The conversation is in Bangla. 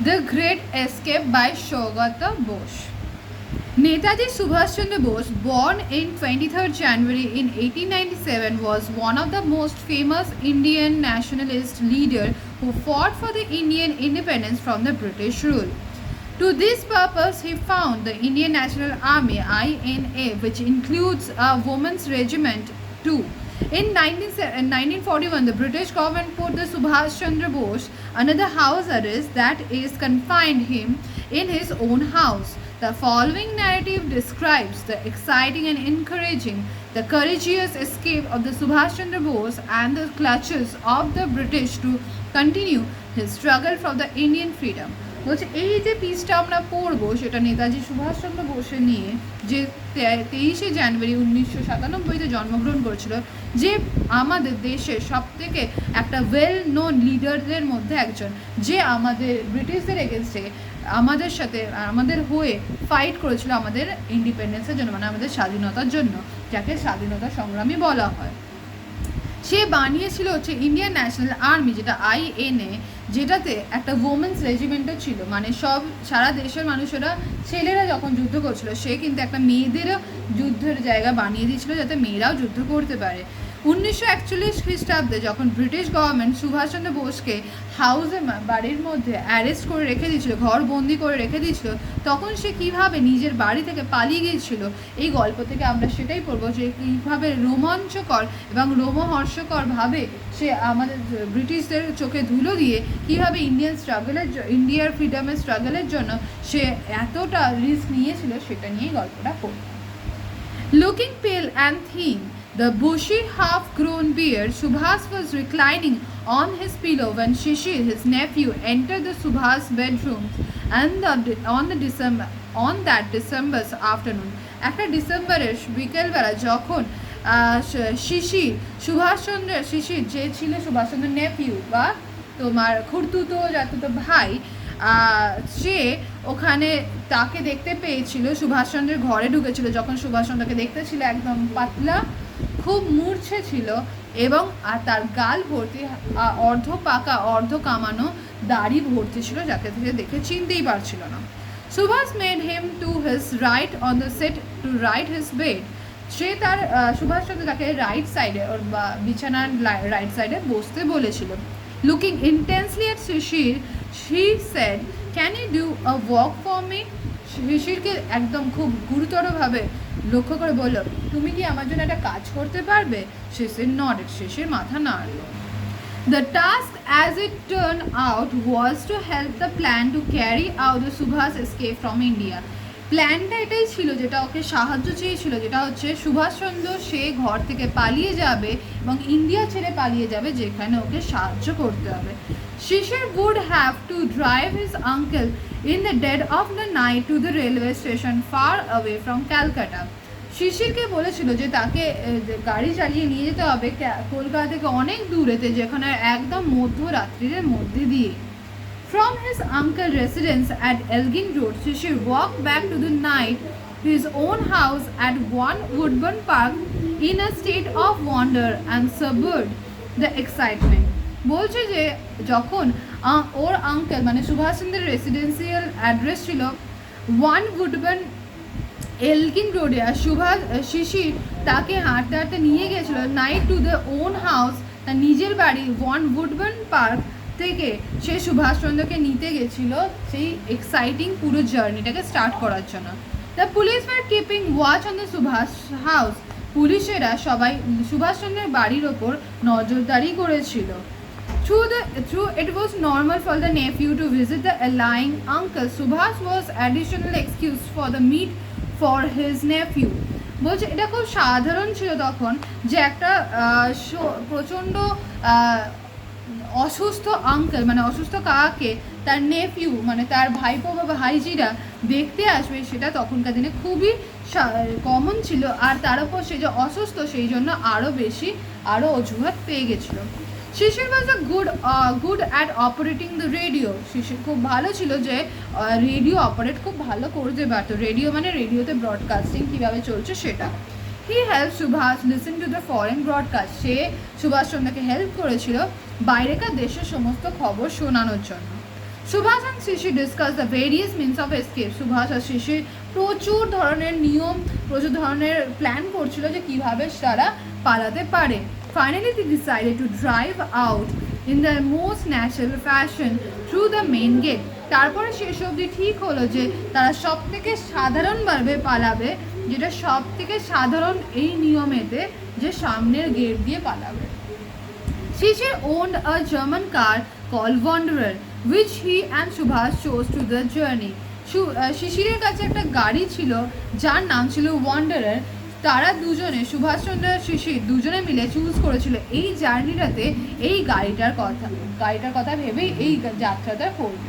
The Great Escape by Saugata Bose. Netaji Subhash Chandra Bose, born in 23rd January in 1897, was one of the most famous Indian nationalist leaders who fought for the Indian independence from the British rule. To this purpose, he founded the Indian National Army (INA), which includes a women's regiment too. In 1941, the British government put the Subhash Chandra Bose under the house arrest, that is, confined him in his own house. The following narrative describes the exciting and encouraging, the courageous escape of the Subhash Chandra Bose and the clutches of the British to continue his struggle for the Indian freedom. বলছে এই যে পিসটা আমরা পড়বো সেটা নেতাজি সুভাষচন্দ্র বোসে নিয়ে, যে 23শে জানুয়ারি 1997-তে জন্মগ্রহণ করেছিল, যে আমাদের দেশের সবথেকে একটা ওয়েল নোন লিডারদের মধ্যে একজন, যে আমাদের ব্রিটিশদের এগেনস্টে আমাদের সাথে আমাদের হয়ে ফাইট করেছিল আমাদের ইন্ডিপেন্ডেন্সের জন্য, মানে আমাদের স্বাধীনতার জন্য, যাকে স্বাধীনতা সংগ্রামী বলা হয়। সে বানিয়েছিল হচ্ছে ইন্ডিয়ান ন্যাশনাল আর্মি, যেটা INA, যেটাতে একটা ওমেন্স রেজিমেন্টও ছিল, মানে সারা দেশের মানুষেরা, ছেলেরা যখন যুদ্ধ করছিল, সে কিন্তু একটা মেয়েদেরও যুদ্ধের জায়গা বানিয়ে দিয়েছিল যাতে মেয়েরাও যুদ্ধ করতে পারে। 1941 খ্রিস্টাব্দে যখন ব্রিটিশ গভর্নমেন্ট সুভাষচন্দ্র বোসকে হাউসে, বাড়ির মধ্যে অ্যারেস্ট করে রেখে দিয়েছিল, ঘর বন্দি করে রেখে দিয়েছিল, তখন সে কীভাবে নিজের বাড়ি থেকে পালিয়ে গিয়েছিল, এই গল্প থেকে আমরা সেটাই পড়বো, যে কীভাবে রোমাঞ্চকর এবং রোমহর্ষকরভাবে সে আমাদের ব্রিটিশদের চোখে ধুলো দিয়ে কীভাবে ইন্ডিয়ার ফ্রিডমের স্ট্রাগলের জন্য সে এতটা রিস্ক নিয়েছিল, সেটা নিয়েই গল্পটা পড়ব। Looking pale and thin, the bushy half-grown beard, Subhas was reclining on his pillow when Shishir, his nephew, entered the Subhas' bedroom on that December's afternoon. একটা ডিসেম্বরের বিকেলবেলা যখন শিশির যে ছিল সুভাষচন্দ্রের নেফিউ বা তোমার জাতুতো ভাই, সে ওখানে তাকে দেখতে পেয়েছিল, সুভাষচন্দ্রের ঘরে ঢুকেছিল যখন সুভাষচন্দ্রকে দেখতে ছিল একদম পাতলা, খুব মূর্ছে ছিল, এবং তার গাল ভর্তি অর্ধ পাকা অর্ধ কামানো দাড়ি ভর্তি ছিল, যাকে থেকে দেখে চিনতেই পারছিল না। Subhash made him to his right on the set to right his bed. সে তার সুভাষচন্দ্র তাকে রাইট সাইডে ওর বা বিছানার রাইট সাইডে বসতে বলেছিল। Looking intensely at Shishir, she said, can you do a walk for me? শিশিরকে একদম খুব গুরুতরভাবে লক্ষ্য করে বলল, তুমি কি আমার জন্য একটা কাজ করতে পারবে? শিশির নডেড, শিশির মাথা নাড়ল। The task, as it turned out, was to help the plan to carry out the Subhas escape from India. প্ল্যানটা এটাই ছিল, যেটা ওকে সাহায্য চেয়েছিল, যেটা হচ্ছে সুভাষচন্দ্র সে ঘর থেকে পালিয়ে যাবে এবং ইন্ডিয়া ছেড়ে পালিয়ে যাবে, যেখানে ওকে সাহায্য করতে হবে। Shishir would have to drive his uncle in the dead of the night to the railway station far away from Calcutta. শিশিরকে বলেছিল যে তাকে গাড়ি চালিয়ে নিয়ে যেতে হবে কলকাতা থেকে অনেক দূরেতে, যেখানে একদম মধ্যরাত্রির মধ্যে দিয়ে। From his uncle's residence at Elgin Road, Shishir walked back to the night to his own house at One Woodburn Park in a state of wonder and subdued the excitement. বলছে যে যখন ওর আঙ্কেল মানে সুভাষচন্দ্রের রেসিডেন্সিয়াল অ্যাড্রেস ছিল ওয়ান উডবার্ন এলগিন রোডে, আর শিশির তাকে হাঁটতে হাঁটতে নিয়ে গেছিলো night to the on house, তার নিজের বাড়ি ওয়ান উডবার্ন পার্ক থেকে সে সুভাষচন্দ্রকে নিতে গেছিল সেই এক্সাইটিং পুরো জার্নিটাকে স্টার্ট করার জন্য। The police were keeping watch on the Subhash house, পুলিশেরা সবাই সুভাষচন্দ্রের বাড়ির ওপর নজরদারি করেছিল। Through it was normal for the nephew to visit the ailing uncle. Subhas was additional excuse for the meet for his nephew. বলছে এটা খুব সাধারণ ছিল তখন যে একটা প্রচণ্ড অসুস্থ আঙ্কেল মানে অসুস্থ কাকাকে তার নেফিউ মানে তার ভাইপো বা ভাইজিরা দেখতে আসবে, সেটা তখনকার দিনে খুবই কমন ছিল। আর তার উপর সে যে অসুস্থ সেই জন্য আরও অজুহাত পেয়ে গেছিলো। Shishir was a good at operating the radio. Shishir খুব ভালো ছিল যে রেডিও অপারেট খুব ভালো করতে পারতো। রেডিও মানে রেডিওতে ব্রডকাস্টিং কীভাবে চলছে সেটা। He help Subhash listen to the foreign broadcast. সে সুভাষচন্দ্রকে হেল্প করেছিল বাইরেকার দেশের সমস্ত খবর শোনানোর জন্য। Subhash and Shishir discuss the various means of escape. Subhash আর শিশির প্রচুর ধরনের নিয়ম, প্রচুর ধরনের প্ল্যান করছিল যে কিভাবে তারা পালাতে পারে. Finally they decided to drive out in the most natural fashion through the main gate. তারপরে শেষ অবধি ঠিক হলো যে তারা সব থেকে সাধারণভাবে পালাবে, যেটা সব থেকে সাধারণ এই নিয়মেতে, যে সামনের গেট দিয়ে পালাবে. Shishir owned a German car called Wanderer, which he and Subhash chose to the journey. শিশিরের কাছে একটা গাড়ি ছিল যার নাম ছিল ওয়ান্ডারার. তারা দুজনে, সুভাষচন্দ্র আর শিশির দুজনে মিলে চুজ করেছিল এই জার্নিটাতে এই গাড়িটার কথা ভেবেই এই যাত্রাটা করবে.